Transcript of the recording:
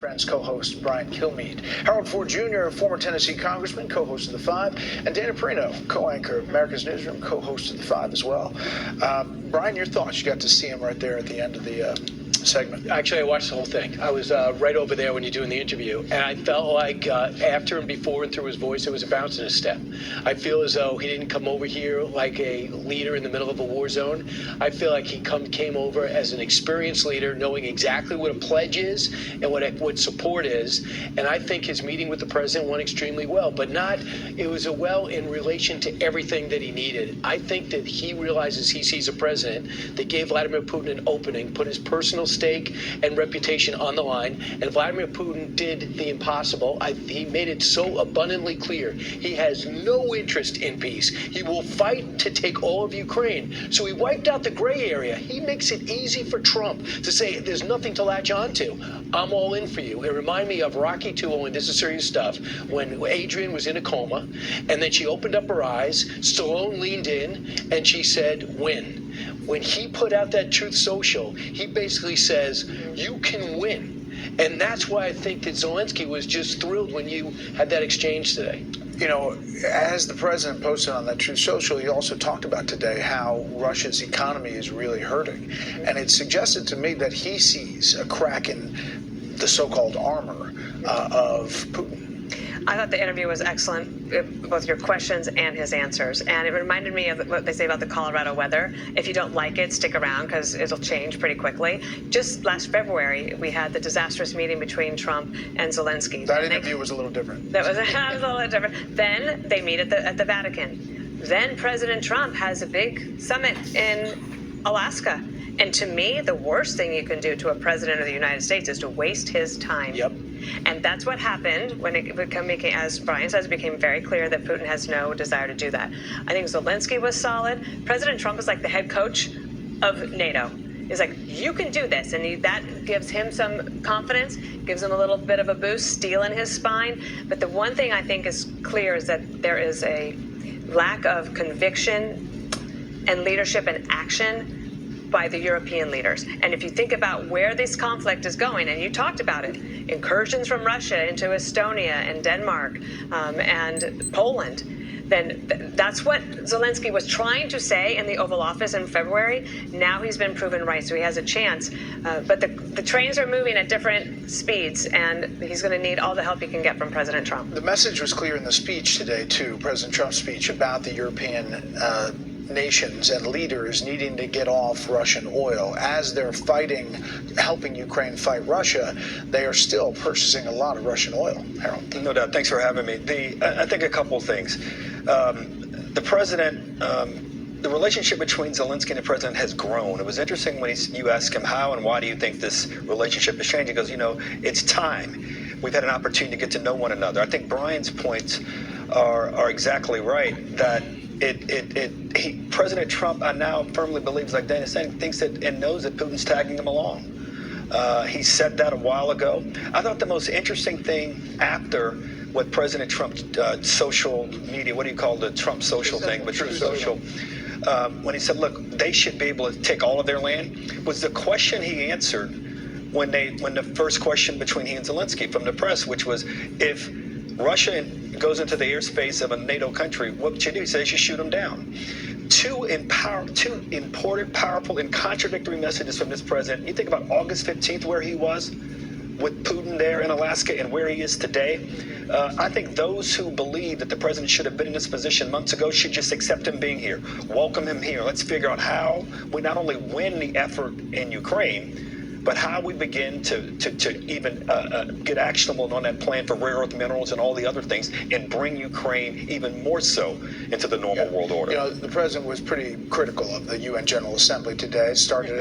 Friends co-host Brian Kilmeade, Harold Ford Jr., former Tennessee congressman, co-host of The Five, and Dana Perino, co-anchor of America's Newsroom, co-host of The Five as well. Brian, your thoughts? You got to see him right there at the end of the segment. Actually, I watched the whole thing. I was right over there when you're doing the interview, and I felt like after and before and through his voice, there was a bounce in his step. I feel as though he didn't come over here like a leader in the middle of a war zone. I feel like he came over as an experienced leader, knowing exactly what a pledge is and what support is. And I think his meeting with the president went extremely well, but it was a well in relation to everything that he needed. I think that he realizes he sees a president that gave Vladimir Putin an opening, put his personal stake and reputation on the line, and Vladimir Putin did the impossible. He made it so abundantly clear he has no interest in peace. He will fight to take all of Ukraine. So he wiped out the gray area. He makes it easy for Trump to say there's nothing to latch on to. I'm all in for you. It reminded me of Rocky II, and this is serious stuff, when Adrian was in a coma, and then she opened up her eyes, Stallone leaned in, and she said, win. When he put out that Truth Social, he basically says, you can win. And that's why I think that Zelensky was just thrilled when you had that exchange today. You know, as the president posted on that Truth Social, he also talked about today how Russia's economy is really hurting. And it suggested to me that he sees a crack in the so-called armor of Putin. I thought the interview was excellent, both your questions and his answers. And it reminded me of what they say about the Colorado weather. If you don't like it, stick around because it'll change pretty quickly. Just last February, we had the disastrous meeting between Trump and Zelensky. That interview was a little different. That was a little different. Then they meet at the Vatican. Then President Trump has a big summit in Alaska. And to me, the worst thing you can do to a president of the United States is to waste his time. Yep. And that's what happened when it became, as Brian says, it became very clear that Putin has no desire to do that. I think Zelensky was solid. President Trump is like the head coach of NATO. He's like, you can do this. And that gives him some confidence, gives him a little bit of a boost, steel in his spine. But the one thing I think is clear is that there is a lack of conviction and leadership and action by the European leaders. And if you think about where this conflict is going, and you talked about it, incursions from Russia into Estonia and Denmark and Poland, then that's what Zelensky was trying to say in the Oval Office in February. Now he's been proven right, so he has a chance. But the trains are moving at different speeds, and he's going to need all the help he can get from President Trump. The message was clear in the speech today, too, President Trump's speech, about the European nations and leaders needing to get off Russian oil. As they're helping Ukraine fight Russia, they are still purchasing a lot of Russian oil. Harold. No doubt. Thanks for having me. I think a couple of things. The president, the relationship between Zelensky and the president has grown. It was interesting when you asked him how and why do you think this relationship is changing. He goes, it's time. We've had an opportunity to get to know one another. I think Brian's points are exactly right, that President Trump, I now firmly believes, like Dana said, thinks that and knows that Putin's tagging him along. He said that a while ago. I thought the most interesting thing after what President Trump's social media, what do you call the Trump social thing, but Truth Social, when he said, look, they should be able to take all of their land, was the question he answered when the first question between he and Zelensky from the press, which was, if Russia goes into the airspace of a NATO country, what should you do? He said you should shoot them down. Two important, powerful, and contradictory messages from this president. You think about August 15th, where he was with Putin there in Alaska and where he is today. I think those who believe that the president should have been in this position months ago should just accept him being here, welcome him here. Let's figure out how we not only win the effort in Ukraine, but how we begin to even get actionable on that plan for rare earth minerals and all the other things and bring Ukraine even more so into the normal world order. The president was pretty critical of the UN General Assembly today. It started out